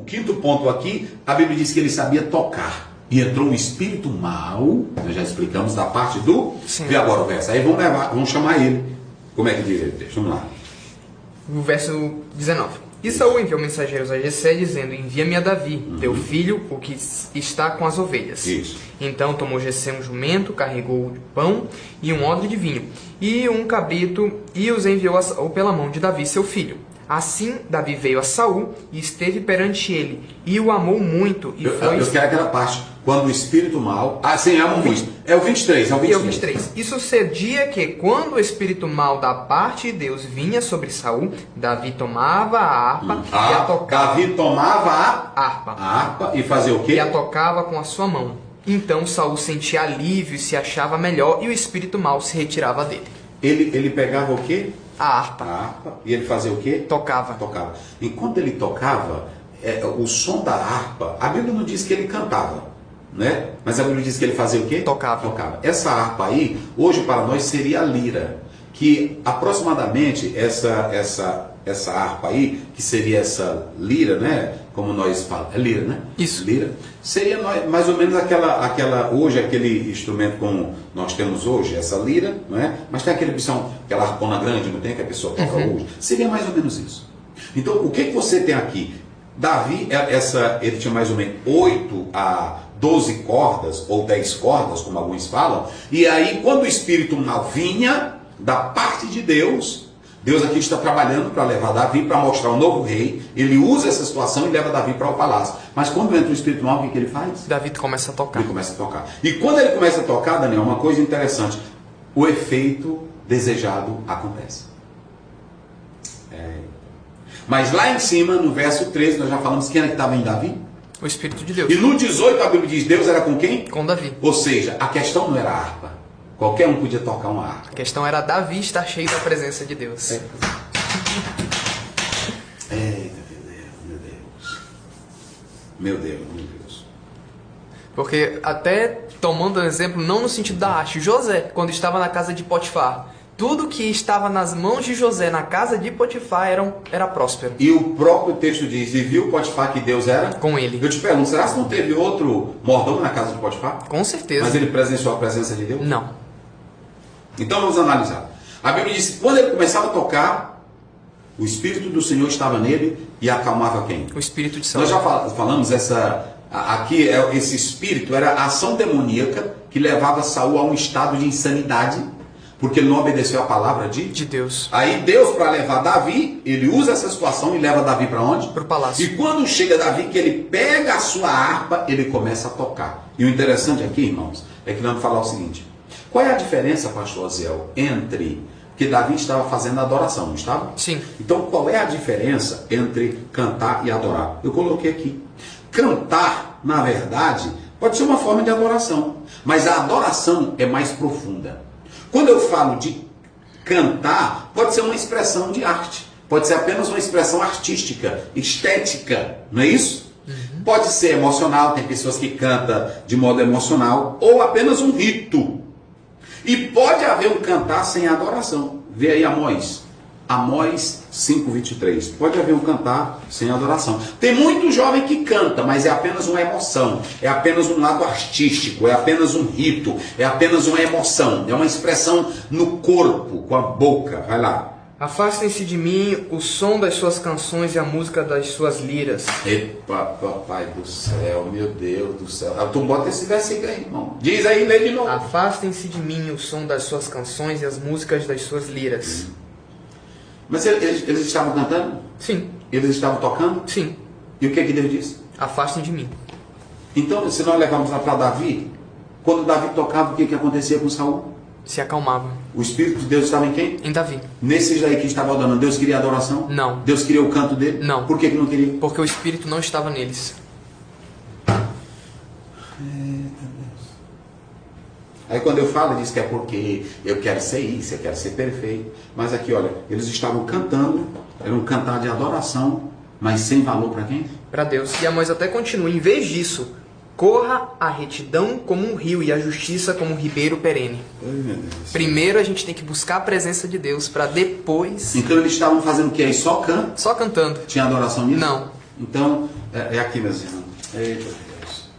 quinto ponto aqui, a Bíblia diz que ele sabia tocar. E entrou um espírito mau, nós já explicamos da parte do... Sim. Vê agora o verso. Aí vamos chamar ele. Como é que diz ele? Vamos lá. O verso 19. E Saul enviou mensageiros a Jessé, dizendo: envia-me a Davi, teu filho, o que está com as ovelhas. Isso. Então tomou Jessé um jumento, carregou de pão e um odre de vinho, e um cabrito, e os enviou a Saul pela mão de Davi, seu filho. Assim Davi veio a Saul e esteve perante ele, e o amou muito, e Eu foi... quero aquela parte. Quando o espírito mau... Ah, sim, amo muito. É o 23, é o 23. E o 23. E sucedia que, quando o espírito mau da parte de Deus vinha sobre Saul, Davi tomava a harpa e a tocava. Davi tomava a Harpa. harpa e fazia o quê? E a tocava com a sua mão. Então Saul sentia alívio e se achava melhor, e o espírito mau se retirava dele. Ele pegava o quê? A harpa. A harpa. E ele fazia o quê? Tocava. Tocava. Enquanto ele tocava, o som da harpa, a Bíblia não diz que ele cantava, né? Mas a Bíblia diz que ele fazia o quê? Tocava. Essa harpa aí, hoje para nós seria a lira, que aproximadamente essa harpa aí, que seria essa lira, né? Como nós falamos, é lira, né? Isso. Lira. Seria mais ou menos hoje aquele instrumento como nós temos hoje, essa lira, não é? Mas tem aquele bichão, aquela harpona grande, não tem, que a pessoa toca hoje. Seria mais ou menos isso. Então, o que você tem aqui? Davi, ele tinha mais ou menos 8 a 12 cordas, ou 10 cordas, como alguns falam, e aí quando o espírito mal vinha da parte de Deus, Deus aqui está trabalhando para levar Davi para mostrar um novo rei. Ele usa essa situação e leva Davi para o palácio. Mas quando entra o espírito mal, o que ele faz? Davi começa a tocar. Ele começa a tocar. E quando ele começa a tocar, Daniel, uma coisa interessante: o efeito desejado acontece. Mas lá em cima, no verso 13, nós já falamos quem era que estava em Davi? O Espírito de Deus. E no 18 a Bíblia diz: Deus era com quem? Com Davi. Ou seja, a questão não era a harpa. Qualquer um podia tocar uma harpa. A questão era Davi estar cheio da presença de Deus. Eita, meu Deus. Meu Deus. Porque até tomando um exemplo, não no sentido da arte, José, quando estava na casa de Potifar, tudo que estava nas mãos de José na casa de Potifar era próspero. E o próprio texto diz: e viu Potifar que Deus era com ele. Eu te pergunto, será que não teve outro mordomo na casa de Potifar? Com certeza. Mas ele presenciou a presença de Deus? Não. Então vamos analisar. A Bíblia diz que quando ele começava a tocar, o Espírito do Senhor estava nele e acalmava quem? O Espírito de Saul. Nós já falamos aqui esse espírito era a ação demoníaca que levava Saul a um estado de insanidade, porque ele não obedeceu a palavra de Deus. Aí Deus, para levar Davi, ele usa essa situação e leva Davi para onde? Para o palácio. E quando chega Davi, que ele pega a sua harpa, ele começa a tocar. E o interessante aqui, irmãos, é que nós vamos falar o seguinte: qual é a diferença, pastor Aziel, entre... que Davi estava fazendo adoração, não estava? Sim. Então, qual é a diferença entre cantar e adorar? Eu coloquei aqui. Cantar, na verdade, pode ser uma forma de adoração, mas a adoração é mais profunda. Quando eu falo de cantar, pode ser uma expressão de arte, pode ser apenas uma expressão artística, estética, não é isso? Pode ser emocional, tem pessoas que cantam de modo emocional, ou apenas um rito. E pode haver um cantar sem adoração. Vê aí Amós 5:23. Pode haver um cantar sem adoração. Tem muito jovem que canta, mas é apenas uma emoção, é apenas um lado artístico, é apenas um rito, é apenas uma emoção, é uma expressão no corpo, com a boca. Vai lá. Afastem-se de mim o som das suas canções e a música das suas liras. Epa, papai do céu, meu Deus do céu. Tu bota esse versículo aí, irmão. Diz aí, lê de novo. Afastem-se de mim o som das suas canções e as músicas das suas liras. Mas eles estavam cantando? Sim. Eles estavam tocando? Sim. E o que Deus disse? Afastem de mim. Então, se nós levarmos lá para Davi, quando Davi tocava, o que acontecia com Saul? Se acalmava. O Espírito de Deus estava em quem? Em Davi. Nesses aí que estavam adorando, Deus queria adoração? Não. Deus queria o canto dele? Não. Por que não queria? Porque o Espírito não estava neles. Aí quando eu falo, diz que é porque eu quero ser isso, eu quero ser perfeito. Mas aqui, olha, eles estavam cantando, era um cantar de adoração, mas sem valor para quem? Para Deus. E Amós até continua: em vez disso, corra a retidão como um rio e a justiça como um ribeiro perene. Ai, meu Deus. Primeiro a gente tem que buscar a presença de Deus para depois... Então eles estavam fazendo o que aí? Só Só cantando. Tinha adoração nisso? Não. Então, é aqui, meus irmãos. Eita Deus.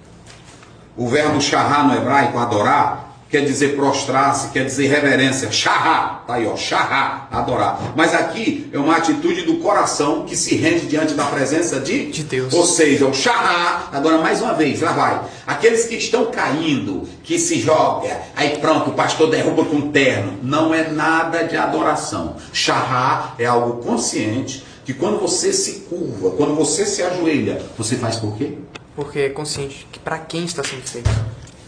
O verbo shahá no hebraico, adorar, quer dizer prostrar-se, quer dizer reverência. Shahá, tá aí, ó, shahá, adorar. Mas aqui é uma atitude do coração que se rende diante da presença de Deus. Ou seja, o shahá, agora mais uma vez, lá vai. Aqueles que estão caindo, que se jogam, aí pronto, o pastor derruba com um terno. Não é nada de adoração. Shahá é algo consciente, que quando você se curva, quando você se ajoelha, você faz por quê? Porque é consciente que para quem está sendo feito.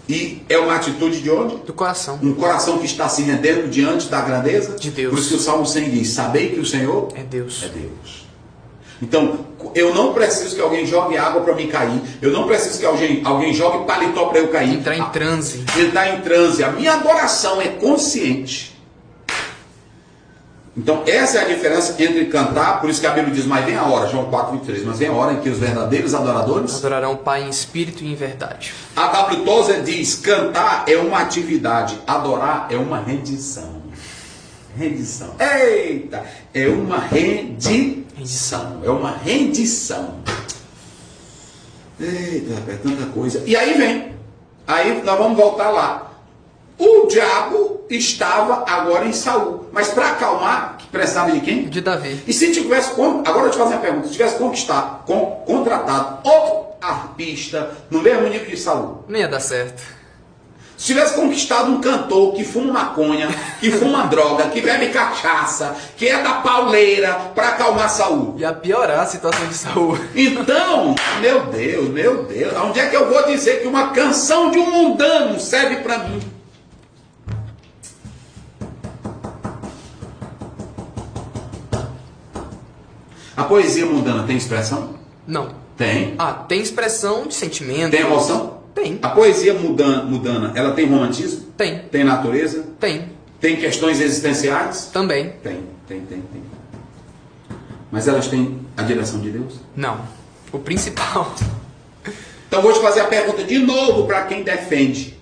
E é uma atitude de onde? Do coração. Um coração que está se rendendo diante da grandeza de Deus. Por isso que o Salmo 100 diz, sabei que o Senhor é Deus. É Deus. Então, eu não preciso que alguém jogue água para mim cair. Eu não preciso que alguém jogue paletó para eu cair. Entrar em transe. Entrar em transe. A minha adoração é consciente. Então, essa é a diferença entre cantar, por isso que a Bíblia diz, mas vem a hora, João 4:23, mas vem a hora em que os verdadeiros adoradores adorarão o Pai em espírito e em verdade. A W. Tozer diz, cantar é uma atividade, adorar é uma rendição. Rendição. Eita! É uma rendição. É uma rendição. Eita, é tanta coisa. E aí vem. Aí nós vamos voltar lá. O diabo estava agora em Saul. Mas para acalmar, que precisava de quem? De Davi. E se tivesse, agora eu te faço uma pergunta, se tivesse contratado outro arpista no mesmo nível de Saul? Não ia dar certo. Se tivesse conquistado um cantor que fuma maconha, que fuma droga, que bebe cachaça, que é da pauleira, para acalmar Saul. Ia piorar a situação de Saul. Então, meu Deus, onde é que eu vou dizer que uma canção de um mundano serve para mim? A poesia mundana tem expressão? Não. Tem. Tem expressão de sentimento. Tem emoção? Tem. A poesia mundana, ela tem romantismo? Tem. Tem natureza? Tem. Tem questões existenciais? Também. Tem. Mas elas têm a direção de Deus? Não. O principal. Então vou te fazer a pergunta de novo para quem defende.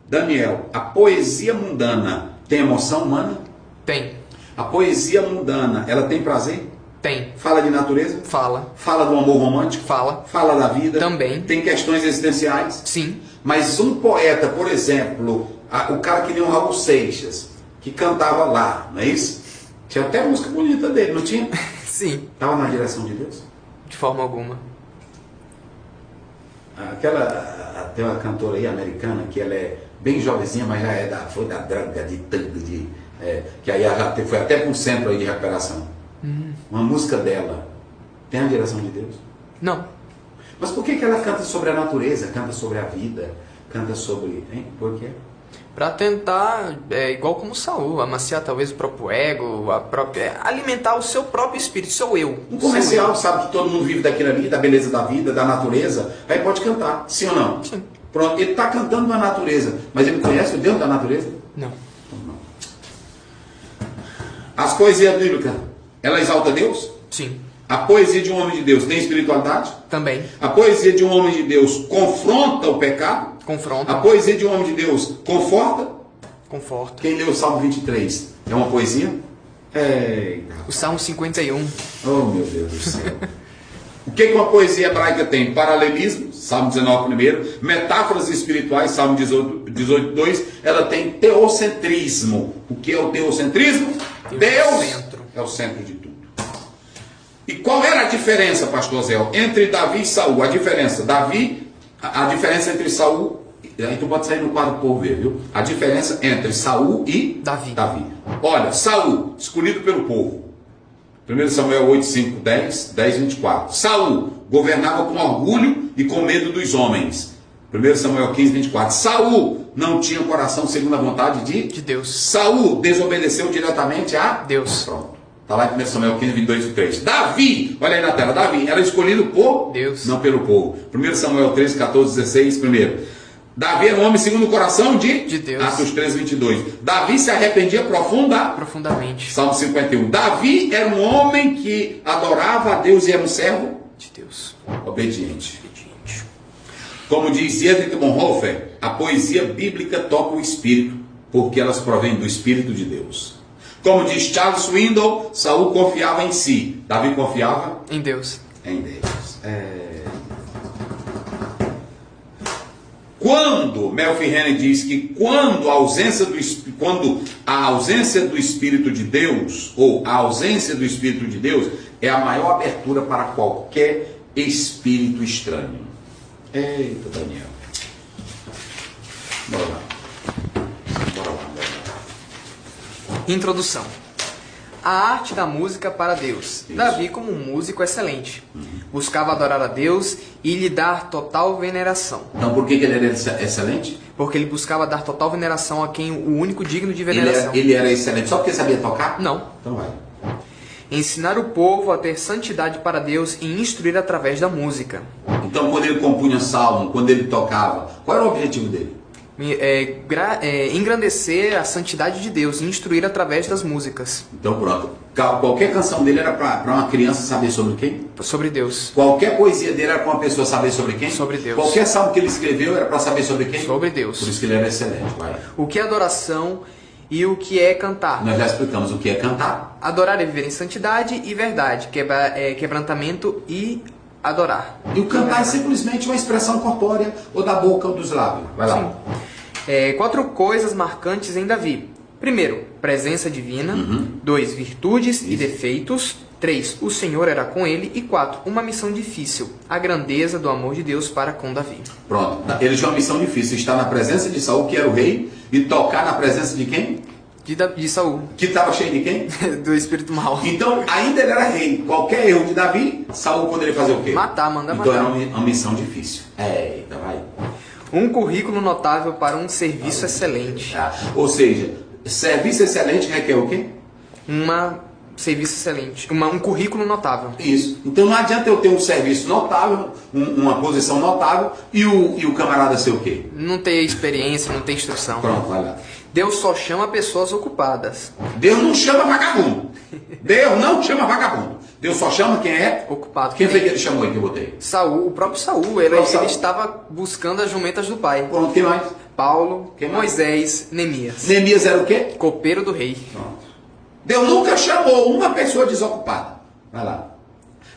Daniel, a poesia mundana tem emoção humana? Tem. A poesia mundana, ela tem prazer? Tem. Fala de natureza? Fala. Fala do amor romântico? Fala. Fala da vida? Também. Tem questões existenciais? Sim. Mas um poeta, por exemplo, o cara que nem o Raul Seixas, que cantava lá, não é isso? Tinha até música bonita dele, não tinha? Sim. Estava na direção de Deus? De forma alguma. Tem uma cantora aí americana que ela é bem jovenzinha, mas já foi da droga, de tanto, que aí já foi até para um centro aí de recuperação. Uma música dela tem a direção de Deus? Não. Mas por que ela canta sobre a natureza, canta sobre a vida, canta sobre... Hein? Por quê? Para tentar, igual como Saul, amaciar talvez o próprio ego, alimentar o seu próprio espírito, seu eu. Um comercial sabe que todo mundo vive daquilo ali, da beleza da vida, da natureza, aí pode cantar, sim ou não? Sim. Pronto, ele está cantando na natureza, mas ele conhece o Deus da natureza? Não. Então, não. As poesias bíblicas, ela exalta Deus? Sim. A poesia de um homem de Deus tem espiritualidade? Também. A poesia de um homem de Deus confronta o pecado? Confronta. A poesia de um homem de Deus conforta? Conforta. Quem leu o Salmo 23 é uma poesia? O Salmo 51. Oh, meu Deus do céu. O que uma poesia hebraica tem? Paralelismo, Salmo 19 primeiro. Metáforas espirituais, Salmo 18, 2. Ela tem teocentrismo. O que é o teocentrismo? Deus é o centro de tudo. E qual era a diferença, pastor Zé, entre Davi e Saul? A diferença entre Saul, aí tu pode sair no quadro por ver, viu? A diferença entre Saul e Davi. Olha, Saul, escolhido pelo povo. 1 Samuel 8, 5, 10, 24. Saul governava com orgulho e com medo dos homens. 1 Samuel 15, 24. Saul não tinha coração segundo a vontade de Deus. Saul desobedeceu diretamente a Deus. Pronto. Está lá em 1 Samuel 15, 22 e 3. Davi, olha aí na tela, Davi era escolhido por Deus, não pelo povo. 1 Samuel 13, 14, 16, primeiro. Davi era um homem segundo o coração de Deus. Atos 13, 22. Davi se arrependia profundamente. Salmo 51. Davi era um homem que adorava a Deus e era um servo de Deus. Obediente. Como diz Dietrich Bonhoeffer, a poesia bíblica toca o espírito, porque elas provêm do Espírito de Deus. Como diz Charles Swindoll, Saul confiava em si, Davi confiava em Deus. Em Deus. Quando Melfirene diz que quando a ausência do Espírito de Deus, ou a ausência do Espírito de Deus, é a maior abertura para qualquer espírito estranho. Eita, Daniel. Bora lá. Introdução. A arte da música para Deus. Isso. Davi, como um músico excelente, buscava adorar a Deus e lhe dar total veneração. Então por que ele era excelente? Porque ele buscava dar total veneração a quem o único digno de veneração. Ele era excelente só porque sabia tocar? Não. Então vai. Ensinar o povo a ter santidade para Deus e instruir através da música. Então quando ele compunha salmo, quando ele tocava, qual era o objetivo dele? Engrandecer a santidade de Deus e instruir através das músicas. Então pronto. Qualquer canção dele era para uma criança saber sobre quem? Sobre Deus. Qualquer poesia dele era para uma pessoa saber sobre quem? Sobre Deus. Qualquer salmo que ele escreveu era para saber sobre quem? Sobre Deus. Por isso que ele era excelente. Vai. O que é adoração e o que é cantar? Nós já explicamos o que é cantar. Adorar é viver em santidade e verdade, quebrantamento e adorar. E o cantar é simplesmente uma expressão corpórea ou da boca ou dos lábios. Vai lá. Sim. 4 coisas marcantes em Davi. Primeiro, presença divina. 2, virtudes e defeitos. 3, o Senhor era com ele. E 4, uma missão difícil, a grandeza do amor de Deus para com Davi. Pronto. Ele tinha uma missão difícil, estar na presença de Saul, que era o rei, e tocar na presença de quem? De Saul. Que estava cheio de quem? Do espírito mal. Então, ainda ele era rei. Qualquer erro de Davi, Saul poderia fazer o quê? Matar, manda então, matar. Então era uma missão difícil. Eita, vai. Um currículo notável para um serviço excelente. Ou seja, serviço excelente requer o quê? Serviço excelente. Um currículo notável. Isso. Então não adianta eu ter um serviço notável, uma posição notável, e o camarada ser o quê? Não ter experiência, não ter instrução. Pronto, vai lá. Deus só chama pessoas ocupadas. Deus não chama vagabundo. Deus não chama vagabundo. Deus só chama quem é ocupado. Quem foi que ele chamou aí que eu botei? Saul, o próprio Saul. Ele estava buscando as jumentas do pai. Pronto, quem mais? Paulo, quem mais? Moisés, Neemias. Neemias era o quê? Copeiro do rei. Pronto. Deus nunca chamou uma pessoa desocupada. Vai lá.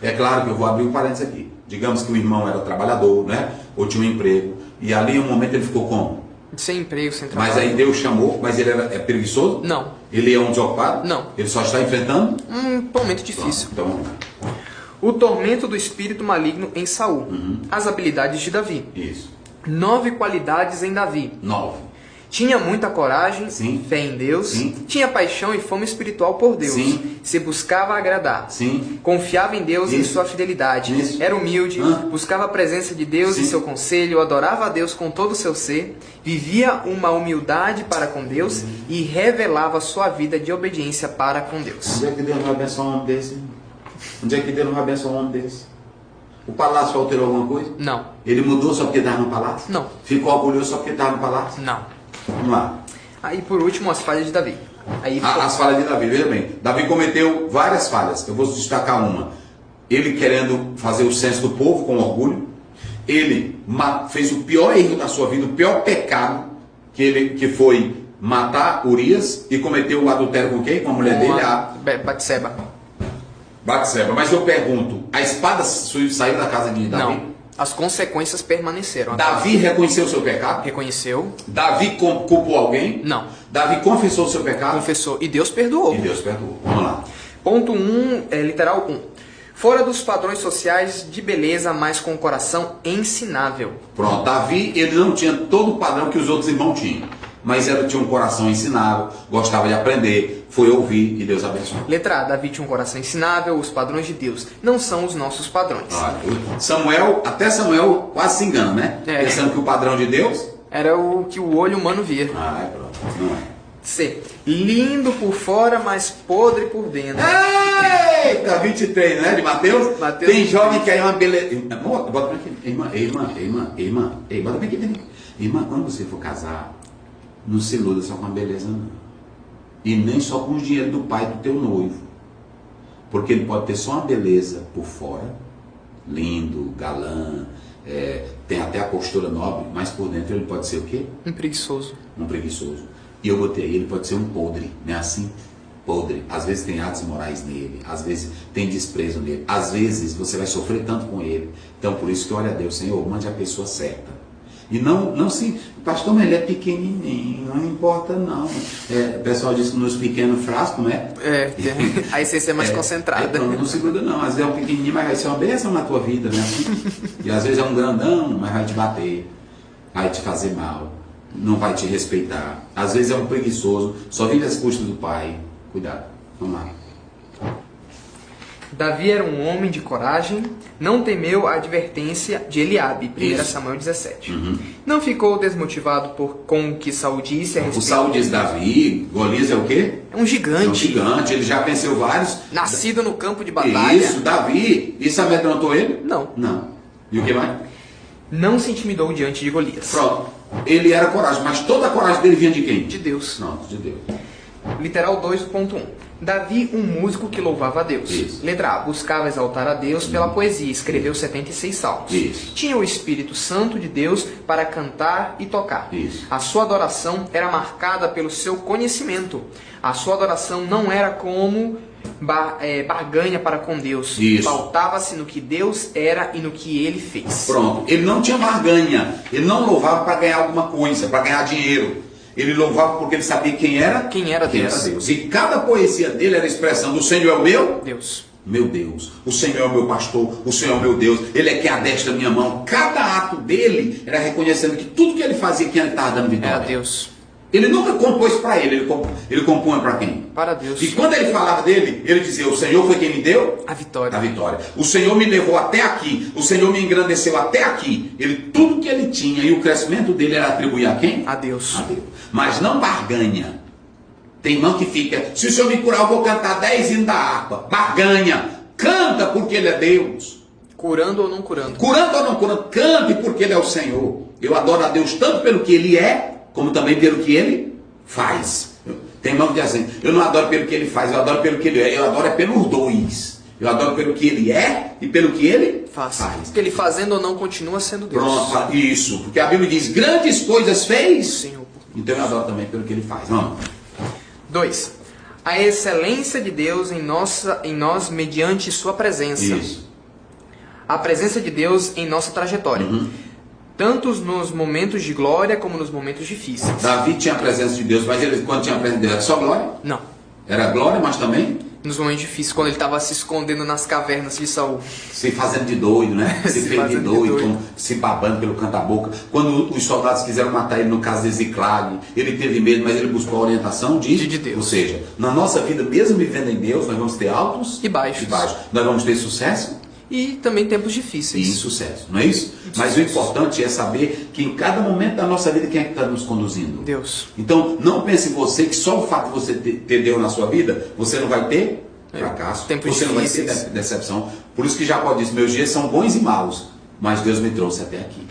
É claro que eu vou abrir um parênteses aqui. Digamos que o irmão era trabalhador, né? Ou tinha um emprego. E ali, em um momento, ele ficou como? Sem emprego, sem trabalho. Mas aí Deus chamou, mas ele é preguiçoso? Não. Ele é um desocupado? Não. Ele só está enfrentando? Um momento difícil. Então, o tormento do espírito maligno em Saul. As habilidades de Davi. Isso. 9 qualidades em Davi. 9. Tinha muita coragem, Sim. fé em Deus, Sim. tinha paixão e fome espiritual por Deus, Sim. se buscava agradar, Sim. confiava em Deus e em sua fidelidade, Isso. era humilde, buscava a presença de Deus Sim. e seu conselho, adorava a Deus com todo o seu ser, vivia uma humildade para com Deus e revelava sua vida de obediência para com Deus. Onde é que Deus não vai abençoar um homem desse? Onde é que Deus não vai abençoar um homem desse? O palácio alterou alguma coisa? Não. Ele mudou só porque estava no palácio? Não. Ficou orgulhoso só porque estava no palácio? Não. Vamos lá. Aí por último as falhas de Davi. As falhas de Davi, veja bem. Davi cometeu várias falhas. Eu vou destacar uma. Ele querendo fazer o censo do povo com orgulho. Ele fez o pior erro da sua vida, o pior pecado, que foi matar Urias e cometeu o adultério com quem? Com a mulher dele, a Batseba. Batseba. Mas eu pergunto, a espada saiu da casa de Davi? Não. As consequências permaneceram. Davi reconheceu o seu pecado? Reconheceu. Davi culpou alguém? Não. Davi confessou o seu pecado? Confessou. E Deus perdoou. E Deus perdoou. Vamos lá. Ponto 1, literal 1. Fora dos padrões sociais de beleza, mas com o coração ensinável. Pronto. Davi, ele não tinha todo o padrão que os outros irmãos tinham. Mas ele tinha um coração ensinável, gostava de aprender, foi ouvir e Deus abençoou. Letra A, Davi tinha um coração ensinável, os padrões de Deus não são os nossos padrões. Até Samuel quase se engana, né? Pensando que o padrão de Deus era o que o olho humano via. Pronto. Não é. C, lindo por fora, mas podre por dentro. Eita, 23, né? De Mateus. Tem jovem que aí é uma beleza. Bota pra aqui. Irmã, bota pra aqui. Irmã, quando você for casar, não se iluda só com a beleza, não. E nem só com o dinheiro do pai do teu noivo. Porque ele pode ter só uma beleza por fora, lindo, galã, tem até a postura nobre, mas por dentro ele pode ser o quê? Um preguiçoso. Um preguiçoso. E eu botei aí, ele pode ser um podre, não é assim? podre, às vezes tem atos morais nele, às vezes tem desprezo nele, às vezes você vai sofrer tanto com ele. Então por isso que olha a Deus, Senhor, mande a pessoa certa. E não se, pastor, mas ele é pequenininho, não importa não. O pessoal diz que nos pequenos frascos, né? A essência é mais concentrada. Não se gruda não, às vezes é um pequenininho, mas vai ser uma bênção na tua vida, né? E às vezes é um grandão, mas vai te bater, vai te fazer mal, não vai te respeitar. Às vezes é um preguiçoso, só vive às custas do pai. Cuidado, vamos lá. Davi era um homem de coragem, não temeu a advertência de Eliabe, 1 Isso. Samuel 17. Não ficou desmotivado com o que Saul disse a respeito. O Saul diz Davi, Golias é o quê? É um gigante. É um gigante, ele já venceu vários. Nascido no campo de batalha. Isso, Davi. Isso amedrontou ele? Não. Não. E o que mais? Não se intimidou diante de Golias. Pronto. Ele era coragem, mas toda a coragem dele vinha de quem? De Deus. Pronto, de Deus. Literal 2.1. Davi, um músico que louvava a Deus. Isso. Letra A. Buscava exaltar a Deus pela poesia. Escreveu 76 salmos. Isso. Tinha o Espírito Santo de Deus para cantar e tocar. Isso. A sua adoração era marcada pelo seu conhecimento. A sua adoração não era como barganha para com Deus. Isso. Pautava-se no que Deus era e no que ele fez. Pronto. Ele não tinha barganha. Ele não louvava para ganhar alguma coisa, para ganhar dinheiro. Ele louvava porque ele sabia quem era? Quem era Deus. E cada poesia dele era a expressão do Senhor é o meu? Deus. Meu Deus. O Senhor é o meu pastor. O Senhor é o meu Deus. Ele é que adestra a minha mão. Cada ato dele era reconhecendo que tudo que ele fazia, quem ele estava dando vitória. Era Deus. Ele nunca compôs para ele compunha para quem? Para Deus. E quando ele falava dele, ele dizia, o Senhor foi quem me deu A vitória. a vitória. O Senhor me levou até aqui. O Senhor me engrandeceu até aqui. Tudo que ele tinha e o crescimento dele era atribuir a quem? A Deus. A Deus. Mas não barganha. Tem irmão que fica, se o Senhor me curar, eu vou cantar 10 hinos da harpa. Barganha. Canta porque ele é Deus. Curando ou não curando. Curando ou não curando, cante porque ele é o Senhor. Eu adoro a Deus tanto pelo que ele é, como também pelo que ele faz. Tem irmão que diz assim, eu não adoro pelo que ele faz, eu adoro pelo que ele é. Eu adoro é pelos dois. Eu adoro pelo que ele é e pelo que ele faz. Porque ele fazendo ou não continua sendo Deus. Pronto, isso. Porque a Bíblia diz, grandes coisas fez. Senhor. Então eu adoro também pelo que ele faz. Vamos. 2. A excelência de Deus em nós mediante sua presença. Isso. A presença de Deus em nossa trajetória. Tanto nos momentos de glória como nos momentos difíceis. Davi tinha a presença de Deus, mas ele, quando tinha a presença de Deus, era só glória? Não. Era glória, mas também Nos momentos difíceis, quando ele estava se escondendo nas cavernas de Saul. se fazendo de doido, né? Se fez de fazendo de doido, doido. se babando pelo canto-boca. Quando os soldados quiseram matar ele no caso de Ziclag, ele teve medo, mas ele buscou a orientação de Deus. Ou seja, na nossa vida, mesmo vivendo em Deus, nós vamos ter altos E baixos. Nós vamos ter sucesso E também tempos e difíceis. insucesso, não é isso? Mas o importante é saber que em cada momento da nossa vida, quem é que está nos conduzindo? Deus. Então, não pense você que só o fato de você ter Deus na sua vida, você não vai ter fracasso, Tempos você não vai ter difíceis. decepção. Por isso que Jacó disse, meus dias são bons e maus, mas Deus me trouxe até aqui.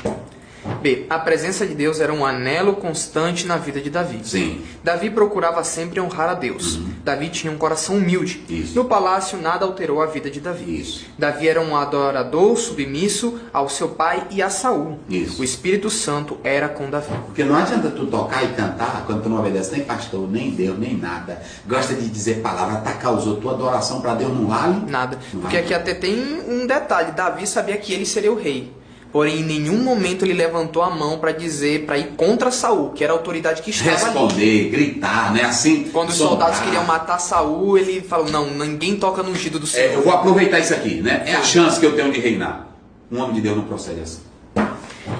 B. A presença de Deus era um anelo constante na vida de Davi. Sim. Davi procurava sempre honrar a Deus. Davi tinha um coração humilde. Isso. No palácio nada alterou a vida de Davi. Isso. Davi era um adorador submisso ao seu pai e a Saul. Isso. O Espírito Santo era com Davi. Porque não adianta tu tocar e cantar quando tu não obedece nem pastor, nem Deus, nem nada. Gosta de dizer palavra, atacar os outros, tua adoração para Deus não vale? Nada. Não Porque vale. aqui até tem um detalhe. Davi sabia que ele seria o rei. Porém, em nenhum momento ele levantou a mão para dizer, para ir contra Saul, que era a autoridade que estava ali. Responder, gritar, né? Assim. Quando os sobrar. soldados queriam matar Saul, ele falou, não, ninguém toca no ungido do Senhor. Eu vou aproveitar isso aqui, né? É a chance que eu tenho de reinar. Um homem de Deus não procede assim.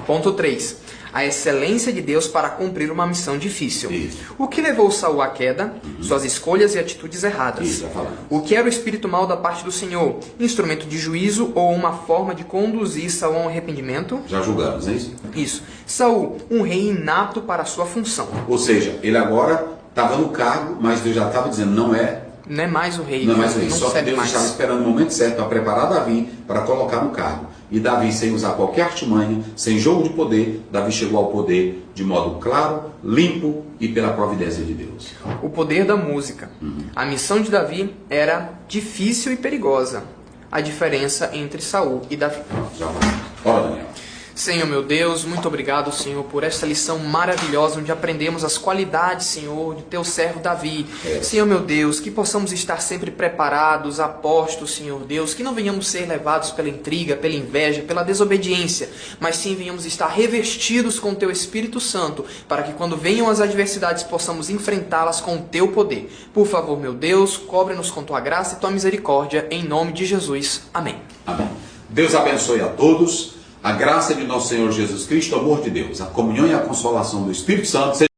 Ponto 3. A excelência de Deus para cumprir uma missão difícil. Isso. O que levou Saul à queda? Suas escolhas e atitudes erradas. Isso, vai falar. O que era o espírito mau da parte do Senhor? Instrumento de juízo ou uma forma de conduzir Saul a um arrependimento? Já julgamos, não é isso? Isso. Saul, um rei inato para a sua função. Ou seja, ele agora estava no cargo, mas Deus já estava dizendo, não é mais o rei. Não é mais isso. Não Só que serve Deus mais. estava esperando o momento certo para preparar Davi para colocar no cargo. E Davi, sem usar qualquer artimanha, sem jogo de poder, Davi chegou ao poder de modo claro, limpo e pela providência de Deus. O poder da música. A missão de Davi era difícil e perigosa. A diferença entre Saul e Davi. Já vai. Ora, Daniel. Senhor meu Deus, muito obrigado, Senhor, por esta lição maravilhosa, onde aprendemos as qualidades, Senhor, de teu servo Davi. Senhor meu Deus, que possamos estar sempre preparados, apostos, Senhor Deus, que não venhamos ser levados pela intriga, pela inveja, pela desobediência, mas sim venhamos estar revestidos com o teu Espírito Santo, para que quando venham as adversidades possamos enfrentá-las com o teu poder. Por favor, meu Deus, cobre-nos com tua graça e tua misericórdia, em nome de Jesus. Amém. Amém. Deus abençoe a todos. A graça de nosso Senhor Jesus Cristo, o amor de Deus, a comunhão e a consolação do Espírito Santo